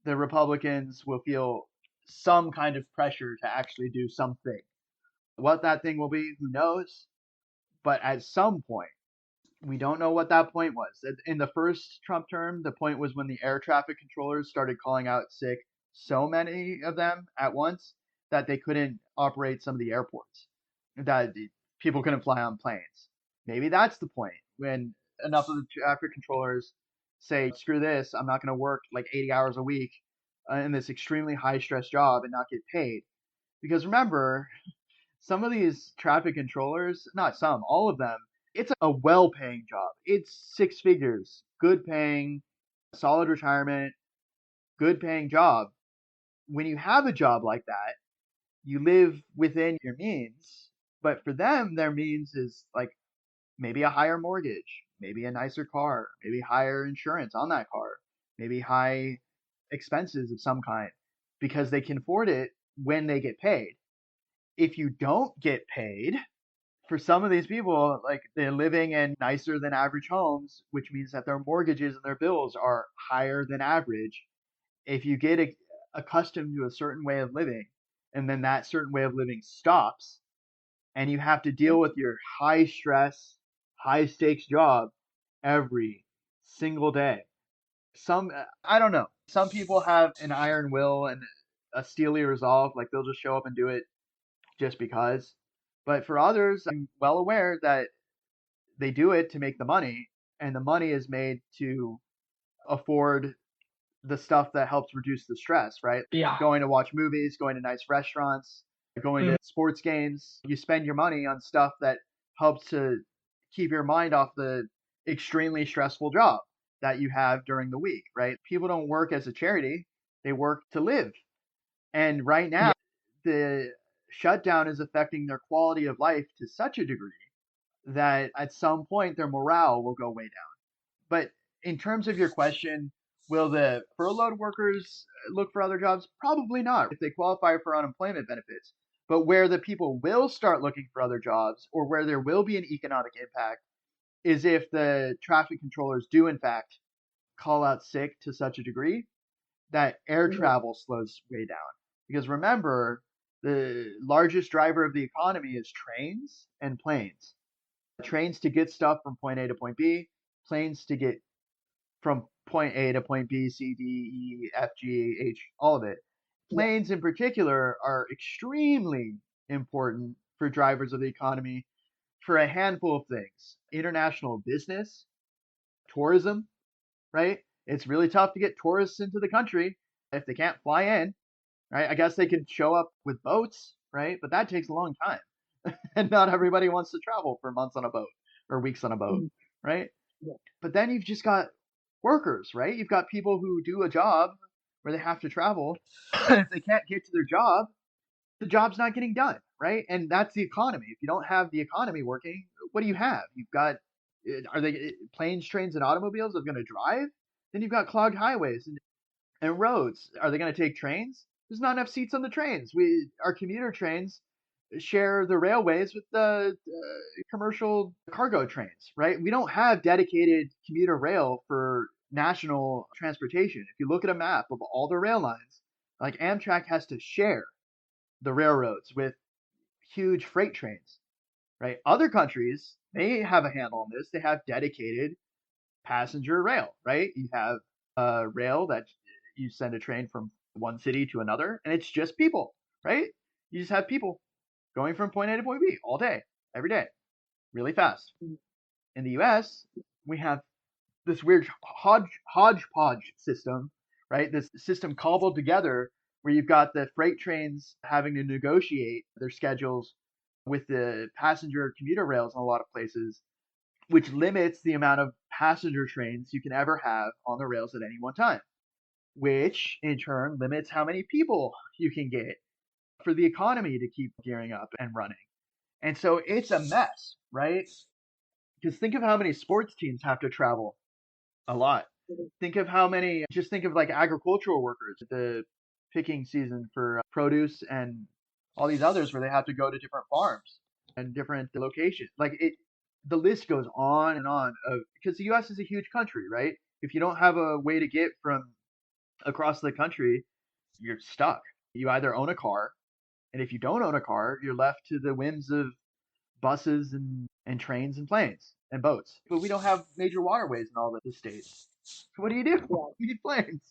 Speaker 2: the Republicans will feel some kind of pressure to actually do something. What that thing will be, who knows? But at some point, we don't know what that point was. In the first Trump term, the point was when the air traffic controllers started calling out sick, so many of them at once, that they couldn't operate some of the airports. That people couldn't fly on planes. Maybe that's the point when enough of the traffic controllers say, screw this, I'm not going to work like 80 hours a week in this extremely high stress job and not get paid. Because remember, some of these traffic controllers, not some, all of them, it's a well paying job. It's six figures, good paying, solid retirement, good paying job. When you have a job like that, you live within your means. But for them, their means is like maybe a higher mortgage, maybe a nicer car, maybe higher insurance on that car, maybe high expenses of some kind because they can afford it when they get paid. If you don't get paid, for some of these people, like they're living in nicer than average homes, which means that their mortgages and their bills are higher than average. If you get accustomed to a certain way of living and then that certain way of living stops and you have to deal with your high stress, high stakes job every single day. I don't know. Some people have an iron will and a steely resolve, like they'll just show up and do it just because. But for others, I'm well aware that they do it to make the money, and the money is made to afford the stuff that helps reduce the stress, right?
Speaker 4: Yeah.
Speaker 2: Going to watch movies, going to nice restaurants, going to sports games. You spend your money on stuff that helps to keep your mind off the extremely stressful job that you have during the week, right? People don't work as a charity, they work to live. And right now,
Speaker 4: Yeah.
Speaker 2: the shutdown is affecting their quality of life to such a degree that at some point their morale will go way down. But in terms of your question, will the furloughed workers look for other jobs? Probably not if they qualify for unemployment benefits. But where the people will start looking for other jobs or where there will be an economic impact is if the traffic controllers do, in fact, call out sick to such a degree that air travel slows way down. Because remember, the largest driver of the economy is trains and planes. Trains to get stuff from point A to point B, planes to get from point A to point B, C, D, E, F, G, H, all of it. Planes in particular are extremely important for drivers of the economy for a handful of things. International business, tourism, right? It's really tough to get tourists into the country if they can't fly in, right? I guess they could show up with boats, right? But that takes a long time. And not everybody wants to travel for months on a boat or weeks on a boat, right? But then you've just got workers, right? You've got people who do a job where they have to travel. If they can't get to their job, the job's not getting done, right? And that's the economy. If you don't have the economy working, what do you have? You've got are they planes, trains, and automobiles are going to drive? Then you've got clogged highways and roads. Are they going to take trains? There's not enough seats on the trains. Our commuter trains share the railways with the commercial cargo trains, right? We don't have dedicated commuter rail for national transportation. If you look at a map of all the rail lines, like Amtrak has to share the railroads with huge freight trains, right? Other countries, they have a handle on this. They have dedicated passenger rail, right? You have a rail that you send a train from one city to another, and it's just people, right? You just have people going from point A to point B all day, every day, really fast. In the US, we have this weird hodgepodge system, right? This system cobbled together where you've got the freight trains having to negotiate their schedules with the passenger commuter rails in a lot of places, which limits the amount of passenger trains you can ever have on the rails at any one time, which in turn limits how many people you can get for the economy to keep gearing up and running. And so it's a mess, right? Because think of how many sports teams have to travel. A lot. Think of how many, just think of like agricultural workers, the picking season for produce and all these others where they have to go to different farms and different locations. The list goes on and on of, because the US is a huge country, right? If you don't have a way to get from across the country, you're stuck. You either own a car, and if you don't own a car, you're left to the whims of buses and trains and planes and boats. But we don't have major waterways in all the states. So what do? You need planes.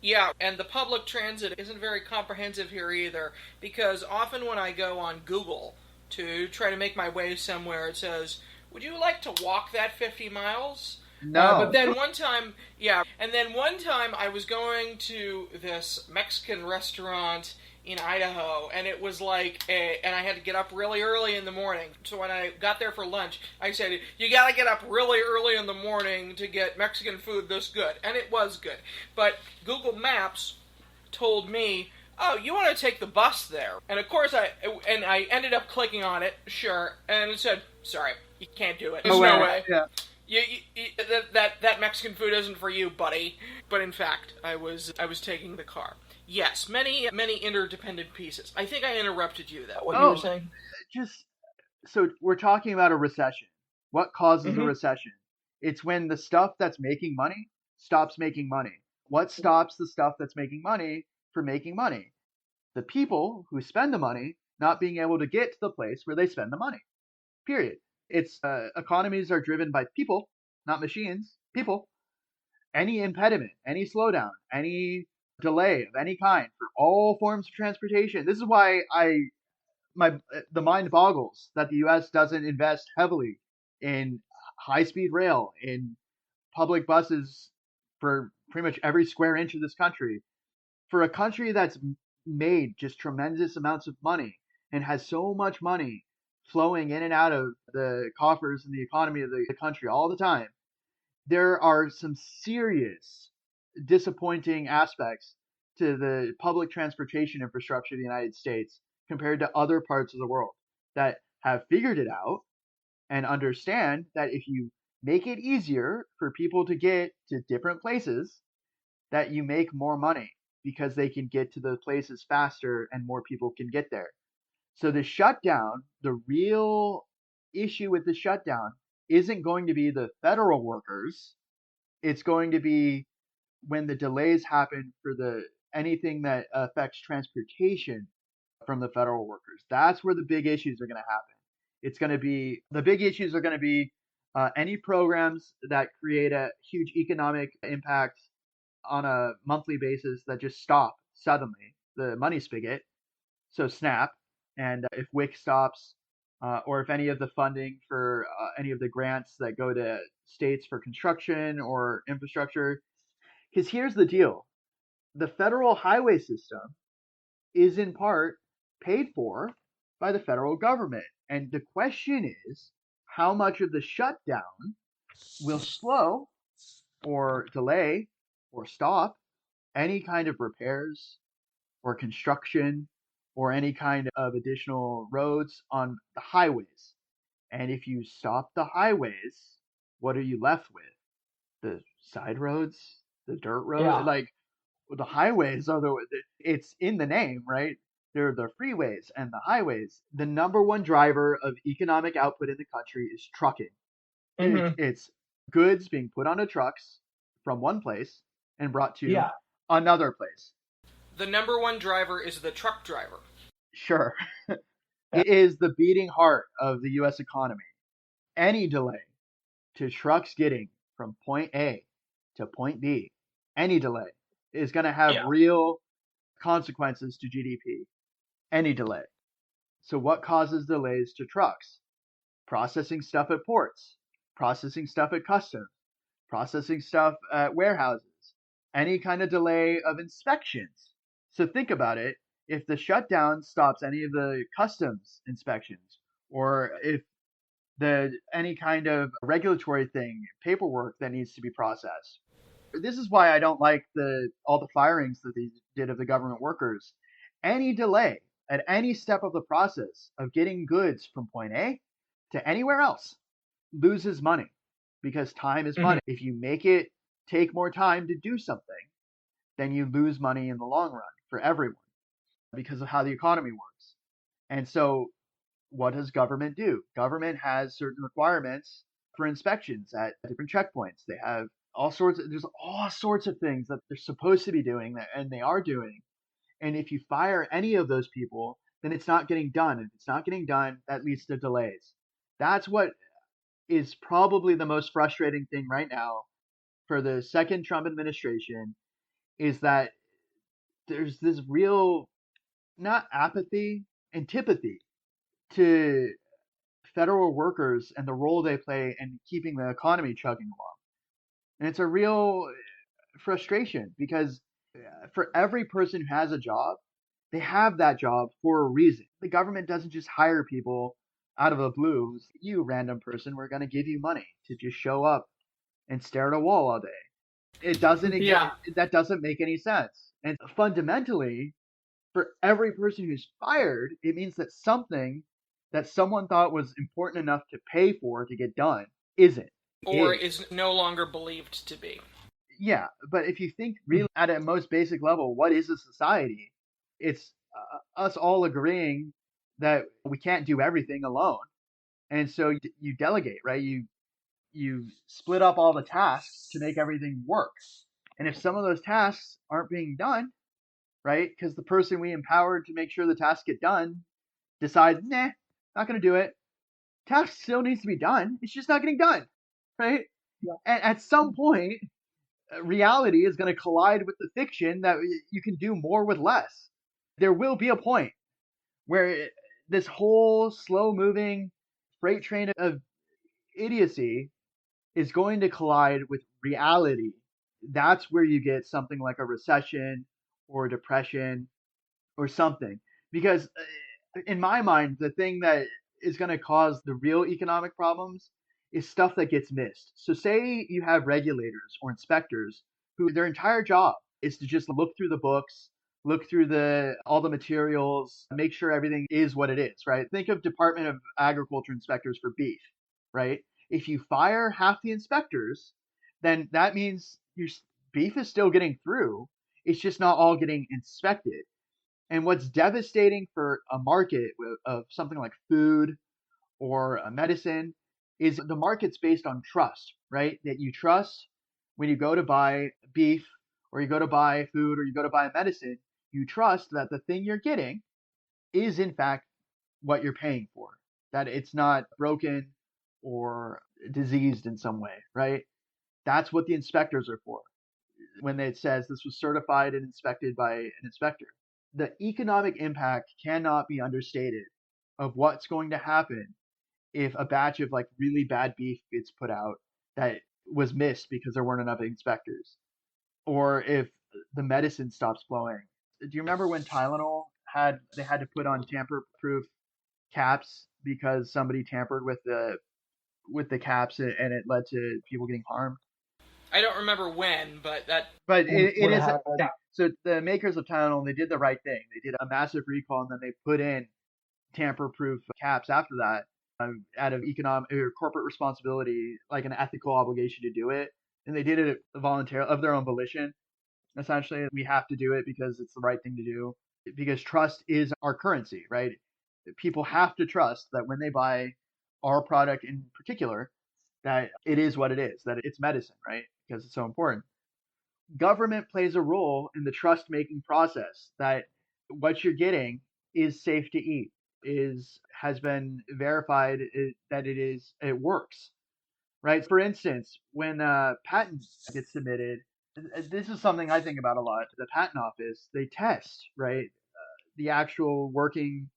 Speaker 1: Yeah, and the public transit isn't very comprehensive here either, because often when I go on Google to try to make my way somewhere. It says, "Would you like to walk that 50 miles?" But
Speaker 2: No.
Speaker 1: then one time, yeah, and then one time I was going to this Mexican restaurant in Idaho, and it was and I had to get up really early in the morning. So when I got there for lunch, I said, "You gotta get up really early in the morning to get Mexican food this good," and it was good. But Google Maps told me, "Oh, you want to take the bus there?" And of course, I ended up clicking on it, sure, and it said, "Sorry, you can't do it. There's no way.
Speaker 2: Yeah.
Speaker 1: That Mexican food isn't for you, buddy." But in fact, I was taking the car. Yes, many interdependent pieces. I think I interrupted you. That what you were saying?
Speaker 2: Just so we're talking about a recession. What causes a
Speaker 4: Mhm.
Speaker 2: recession? It's when the stuff that's making money stops making money. What stops the stuff that's making money from making money? The people who spend the money not being able to get to the place where they spend the money. Period. It's economies are driven by people, not machines. People. Any impediment, any slowdown, any delay of any kind for all forms of transportation. This is why the mind boggles that the U.S. doesn't invest heavily in high-speed rail, in public buses for pretty much every square inch of this country. For a country that's made just tremendous amounts of money and has so much money flowing in and out of the coffers and the economy of the country all the time, there are some serious disappointing aspects to the public transportation infrastructure of the United States compared to other parts of the world that have figured it out and understand that if you make it easier for people to get to different places, that you make more money because they can get to those places faster and more people can get there. So the shutdown, the real issue with the shutdown isn't going to be the federal workers. It's going to be when the delays happen for the anything that affects transportation from the federal workers. That's where the big issues are going to happen. It's going to be the big issues are going to be any programs that create a huge economic impact on a monthly basis that just stop suddenly the money spigot. So SNAP, and if WIC stops, or if any of the funding for any of the grants that go to states for construction or infrastructure. Because here's the deal: the federal highway system is in part paid for by the federal government. And the question is how much of the shutdown will slow or delay or stop any kind of repairs or construction or any kind of additional roads on the highways. And if you stop the highways, what are you left with? The side roads, the dirt road,
Speaker 4: Yeah.
Speaker 2: like the highways are it's in the name, right? They're the freeways and the highways. The number one driver of economic output in the country is trucking.
Speaker 4: Mhm.
Speaker 2: It's goods being put onto trucks from one place and brought to
Speaker 4: Yeah.
Speaker 2: another place.
Speaker 1: The number one driver is the truck driver.
Speaker 2: Sure.
Speaker 4: Yeah.
Speaker 2: It is the beating heart of the US economy. Any delay to trucks getting from point A to point B, any delay is going to have
Speaker 4: Yeah.
Speaker 2: real consequences to GDP. Any delay. So, what causes delays to trucks? Processing stuff at ports, processing stuff at customs, processing stuff at warehouses, any kind of delay of inspections. So, think about it. If the shutdown stops any of the customs inspections, or if the any kind of regulatory thing, paperwork that needs to be processed. This is why I don't like the all the firings that they did of the government workers. Any delay at any step of the process of getting goods from point A to anywhere else loses money because time is
Speaker 4: Mhm.
Speaker 2: money. If you make it take more time to do something, then you lose money in the long run for everyone because of how the economy works. And so what does government do? Government has certain requirements for inspections at different checkpoints. They have there's all sorts of things that they're supposed to be doing and they are doing. And if you fire any of those people, then it's not getting done. And if it's not getting done, that leads to delays. That's what is probably the most frustrating thing right now for the second Trump administration is that there's this real, not apathy, antipathy to federal workers and the role they play in keeping the economy chugging along. And it's a real frustration because for every person who has a job, they have that job for a reason. The government doesn't just hire people out of the blue. You, random person, we're going to give you money to just show up and stare at a wall all day. It doesn't
Speaker 1: Yeah.
Speaker 2: that doesn't make any sense. And fundamentally, for every person who's fired, it means that something that someone thought was important enough to pay for to get done isn't.
Speaker 1: Or is no longer believed to be.
Speaker 2: Yeah, but if you think really at a most basic level, what is a society? It's us all agreeing that we can't do everything alone, and so you delegate, right? You split up all the tasks to make everything work. And if some of those tasks aren't being done, right, because the person we empowered to make sure the tasks get done decides, nah, not going to do it. Task still needs to be done. It's just not getting done, right?
Speaker 4: Yeah.
Speaker 2: And at some point, reality is going to collide with the fiction that you can do more with less. There will be a point where this whole slow moving freight train of idiocy is going to collide with reality. That's where you get something like a recession or depression or something. Because in my mind, the thing that is going to cause the real economic problems is stuff that gets missed. So, say you have regulators or inspectors who their entire job is to just look through the books, look through the all the materials, make sure everything is what it is, right? Think of Department of Agriculture inspectors for beef, right? If you fire half the inspectors, then that means your beef is still getting through. It's just not all getting inspected. And what's devastating for a market of something like food or a medicine is the market's based on trust, right? That you trust when you go to buy beef or you go to buy food or you go to buy medicine, you trust that the thing you're getting is in fact what you're paying for, that it's not broken or diseased in some way, right? That's what the inspectors are for. When it says this was certified and inspected by an inspector, the economic impact cannot be understated of what's going to happen if a batch of like really bad beef gets put out that was missed because there weren't enough inspectors, or if the medicine stops flowing. Do you remember when Tylenol had to put on tamper-proof caps because somebody tampered with the caps and it led to people getting harmed?
Speaker 1: I don't remember when, but that.
Speaker 2: But it is
Speaker 4: Yeah.
Speaker 2: so the makers of Tylenol, they did the right thing. They did a massive recall and then they put in tamper-proof caps after that, out of economic or corporate responsibility, like an ethical obligation to do it. And they did it voluntarily of their own volition. Essentially, we have to do it because it's the right thing to do. Because trust is our currency, right? People have to trust that when they buy our product in particular, that it is what it is, that it's medicine, right? Because it's so important. Government plays a role in the trust making process, that what you're getting is safe to eat, is has been verified, that it works, right? For instance, when a patent gets submitted, this is something I think about a lot. The patent office, they test, right, the actual working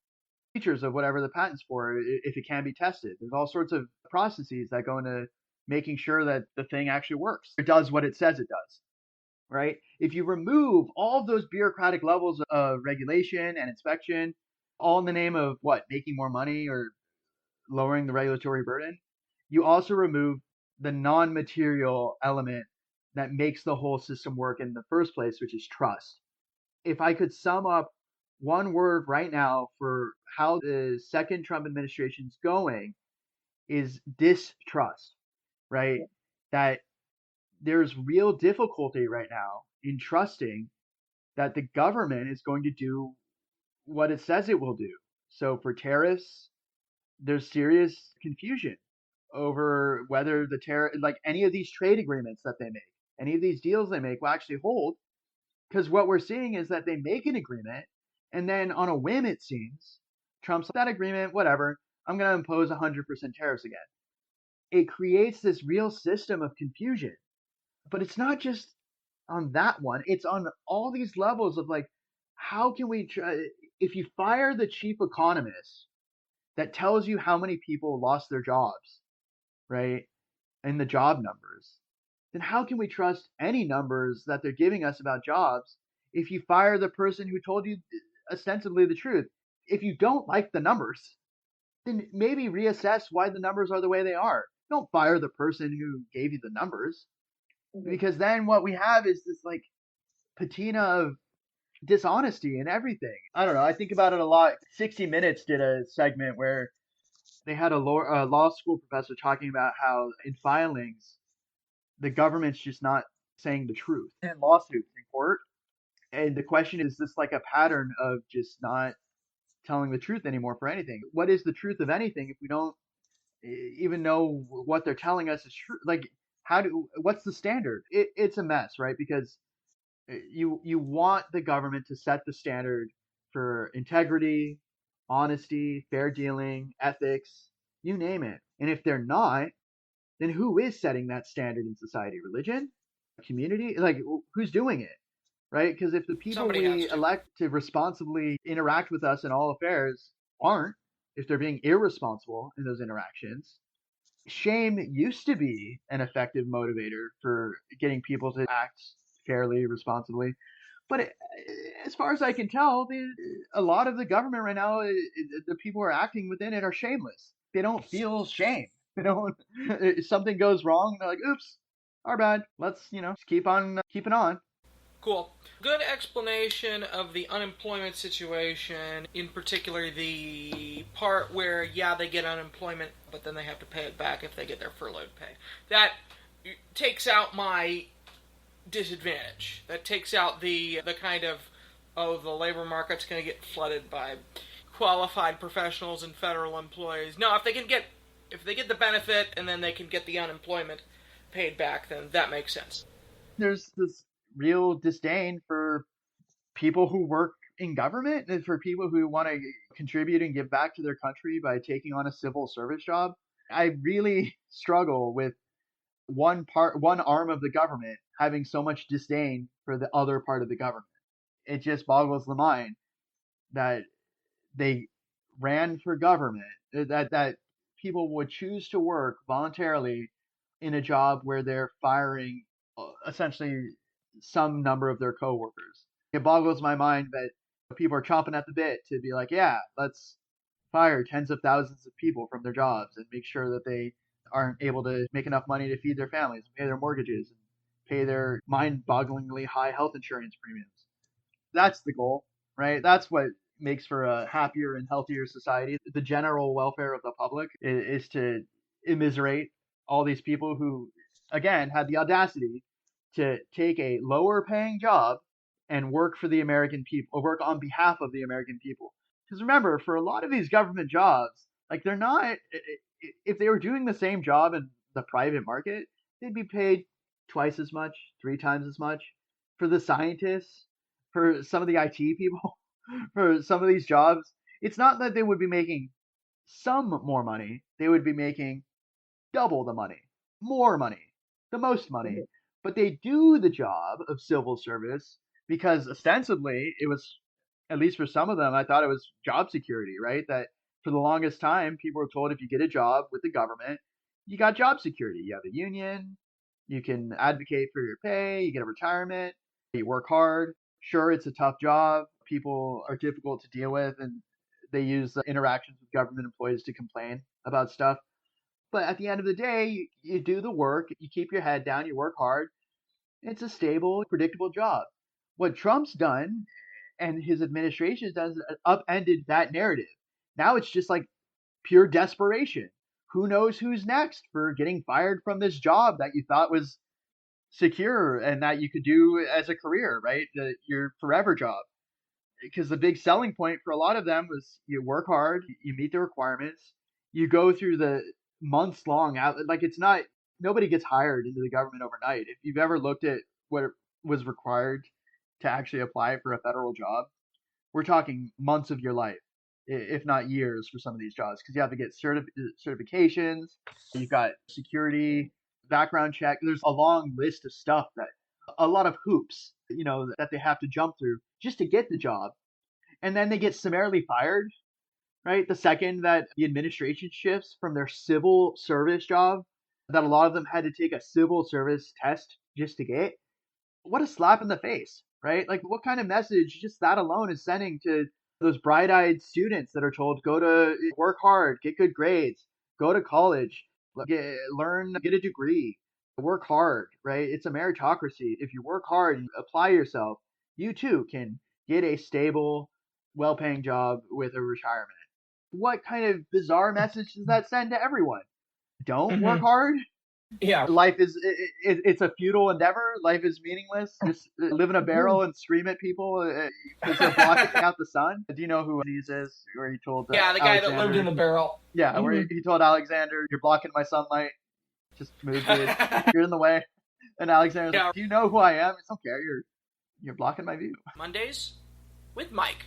Speaker 2: features of whatever the patent's for, if it can be tested. There's all sorts of processes that go into making sure that the thing actually works. It does what it says it does, right? If you remove all of those bureaucratic levels of regulation and inspection, all in the name of what, making more money or lowering the regulatory burden, you also remove the non-material element that makes the whole system work in the first place, which is trust. If I could sum up one word right now for how the second Trump administration is going, is distrust, right? That there's real difficulty right now in trusting that the government is going to do what it says it will do. So for tariffs, there's serious confusion over whether like any of these trade agreements that they make, any of these deals they make will actually hold. Because what we're seeing is that they make an agreement, and then on a whim, it seems, Trump's like, that agreement, whatever, I'm going to impose 100% tariffs again. It creates this real system of confusion. But it's not just on that one, it's on all these levels of like, how can we try? If you fire the chief economist, that tells you how many people lost their jobs, right? And the job numbers, then how can we trust any numbers that they're giving us about jobs if you fire the person who told you ostensibly the truth? If you don't like the numbers, then maybe reassess why the numbers are the way they are. Don't fire the person who gave you the numbers, because then what we have is this like patina of dishonesty and everything. I don't know. I think about it a lot. 60 Minutes did a segment where they had a law school professor talking about how in filings, the government's just not saying the truth in lawsuits in court. And the question is this like a pattern of just not telling the truth anymore for anything? What is the truth of anything if we don't even know what they're telling us is true? Like, what's the standard? It's a mess, right? Because you want the government to set the standard for integrity, honesty, fair dealing, ethics, you name it. And if they're not, then who is setting that standard in society? Religion? Community? Like, who's doing it? Right? Because if the people
Speaker 1: Somebody has
Speaker 2: we
Speaker 1: to.
Speaker 2: elect to responsibly interact with us in all affairs aren't, if they're being irresponsible in those interactions, shame used to be an effective motivator for getting people to act fairly, responsibly. But as far as I can tell, a lot of the government right now, the people who are acting within it are shameless. They don't feel shame. They don't. If something goes wrong, they're like, "Oops, our bad. Let's just keep on keeping on."
Speaker 1: Cool. Good explanation of the unemployment situation, in particular the part where, yeah, they get unemployment, but then they have to pay it back if they get their furloughed pay. That takes out my disadvantage. That takes out the kind of, oh, the labor market's going to get flooded by qualified professionals and federal employees. No, if they get the benefit and then they can get the unemployment paid back, then that makes sense.
Speaker 2: There's this real disdain for people who work in government and for people who want to contribute and give back to their country by taking on a civil service job. I really struggle with one arm of the government having so much disdain for the other part of the government. It just boggles the mind that they ran for government, that people would choose to work voluntarily in a job where they're firing essentially some number of their coworkers. It boggles my mind that people are chomping at the bit to be like, yeah, let's fire tens of thousands of people from their jobs and make sure that they aren't able to make enough money to feed their families, pay their mortgages, and pay their mind-bogglingly high health insurance premiums. That's the goal, right? That's what makes for a happier and healthier society. The general welfare of the public is to immiserate all these people who, again, had the audacity to take a lower paying job and work for the American people, or work on behalf of the American people. Because remember, for a lot of these government jobs, like they're not, if they were doing the same job in the private market, they'd be paid twice as much, three times as much. For the scientists, for some of the IT people, for some of these jobs, it's not that they would be making some more money, they would be making double the money, more money, the most money. But they do the job of civil service because ostensibly it was, at least for some of them, I thought it was job security, right? That for the longest time, people were told if you get a job with the government, you got job security. You have a union, you can advocate for your pay, you get a retirement, you work hard. Sure, it's a tough job. People are difficult to deal with, and they use interactions with government employees to complain about stuff. But at the end of the day, you do the work, you keep your head down, you work hard. It's a stable, predictable job. What Trump's done and his administration has done is upended that narrative. Now it's just like pure desperation. Who knows who's next for getting fired from this job that you thought was secure and that you could do as a career, right? Your forever job. Because the big selling point for a lot of them was you work hard, you meet the requirements, you go through the months long out. Like it's not, nobody gets hired into the government overnight. If you've ever looked at what was required to actually apply for a federal job, we're talking months of your life, if not years, for some of these jobs because you have to get certifications, you've got security, background check. There's a long list of stuff that a lot of hoops, that they have to jump through just to get the job, and then they get summarily fired right? The second that the administration shifts from their civil service job that a lot of them had to take a civil service test just to get, what a slap in the face, right? Like, what kind of message just that alone is sending to those bright-eyed students that are told, go to work hard, get good grades, go to college, learn, get a degree, work hard, right? It's a meritocracy. If you work hard and apply yourself, you too can get a stable, well-paying job with a retirement. What kind of bizarre message does that send to everyone? Don't work hard?
Speaker 4: Yeah.
Speaker 2: Life is it's a futile endeavor. Life is meaningless. Just live in a barrel and scream at people because they're blocking out the sun. Do you know who these is? Where he told
Speaker 1: Yeah, the guy that
Speaker 2: Alexander,
Speaker 4: Lived in the barrel.
Speaker 2: yeah, where he told Alexander, "You're blocking my sunlight. Just move, dude. You're in the way." And Alexander's
Speaker 1: Yeah.
Speaker 2: like, "Do you know who I am?" It's okay. You're blocking my view.
Speaker 1: Mondays with Mike.